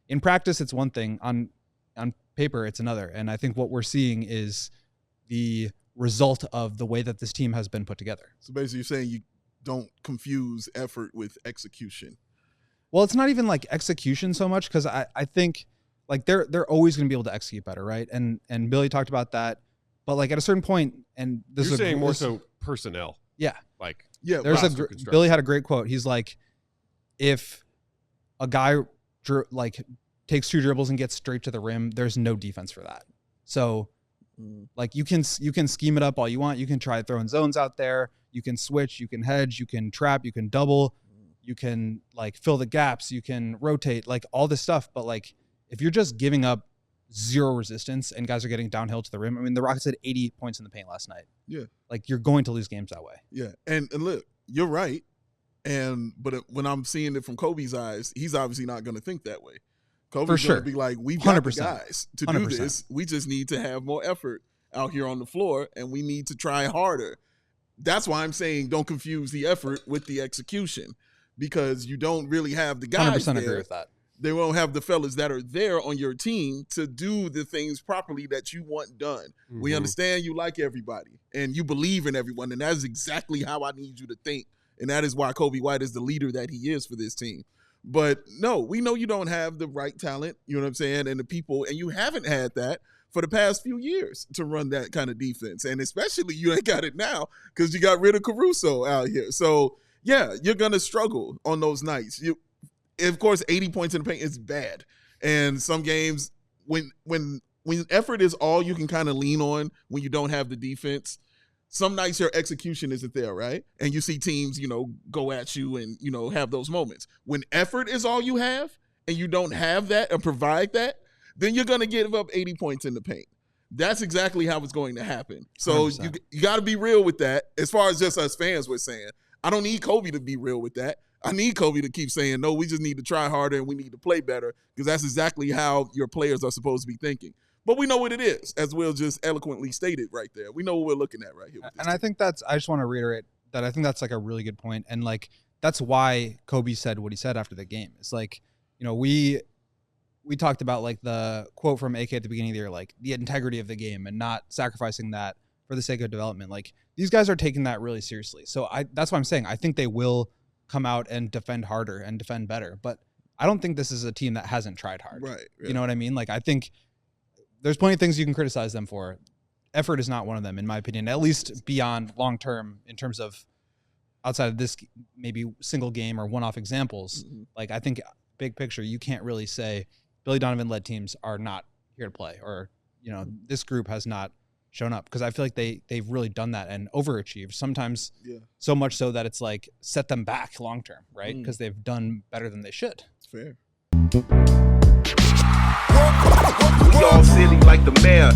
in practice, it's one thing. On paper, it's another. And I think what we're seeing is the result of the way that this team has been put together. So basically, you're saying you don't confuse effort with execution. Well, it's not even like execution so much, because I think like they're always going to be able to execute better, right? And Billy talked about that, but like at a certain point, and this you're is saying more so personnel. Yeah, like there's Billy had a great quote. He's like, if a guy like takes 2 dribbles and gets straight to the rim, there's no defense for that. So like you can scheme it up all you want. You can try throwing zones out there. You can switch. You can hedge. You can trap. You can double. You can like fill the gaps. You can rotate, like all this stuff. But like if you're just giving up 0 resistance and guys are getting downhill to the rim, I mean, the Rockets had 80 points in the paint last night. Yeah, like you're going to lose games that way. Yeah, and look, you're right. But when I'm seeing it from Coby's eyes, he's obviously not going to think that way. Coby's going to be like, we've got the guys to 100%. Do this. We just need to have more effort out here on the floor, and we need to try harder. That's why I'm saying don't confuse the effort with the execution, because you don't really have the guys 100% there. agree with that. They won't have the fellas that are there on your team to do the things properly that you want done. Mm-hmm. We understand you like everybody, and you believe in everyone, and that is exactly how I need you to think. And that is why Coby White is the leader that he is for this team. But no, we know you don't have the right talent, you know what I'm saying, and the people, and you haven't had that for the past few years to run that kind of defense. And especially you ain't got it now because you got rid of Caruso out here. So, yeah, you're going to struggle on those nights. Of course, 80 points in the paint is bad. And some games, when effort is all you can kind of lean on when you don't have the defense, some nights your execution isn't there, right? And you see teams, go at you and, have those moments. When effort is all you have and you don't have that and provide that, then you're going to give up 80 points in the paint. That's exactly how it's going to happen. So 100%. You got to be real with that. As far as just us fans were saying, I don't need Coby to be real with that. I need Coby to keep saying, no, we just need to try harder and we need to play better, because that's exactly how your players are supposed to be thinking. But we know what it is, as Will just eloquently stated right there. We know what we're looking at right here. And I think I just want to reiterate that I think that's like a really good point. And like, that's why Coby said what he said after the game. It's like, we talked about like the quote from AK at the beginning of the year, like the integrity of the game and not sacrificing that for the sake of development. Like these guys are taking that really seriously. So that's why I'm saying, I think they will come out and defend harder and defend better. But I don't think this is a team that hasn't tried hard. Right. You know what I mean? Like, I think there's plenty of things you can criticize them for. Effort is not one of them, in my opinion, at least beyond long-term in terms of outside of this maybe single game or one-off examples. Mm-hmm. Like, I think big picture, you can't really say Billy Donovan-led teams are not here to play, or, this group has not shown up, because I feel like they've really done that and overachieved, sometimes so much so that it's like set them back long-term, right? Because they've done better than they should. It's fair. We all silly like the mayor.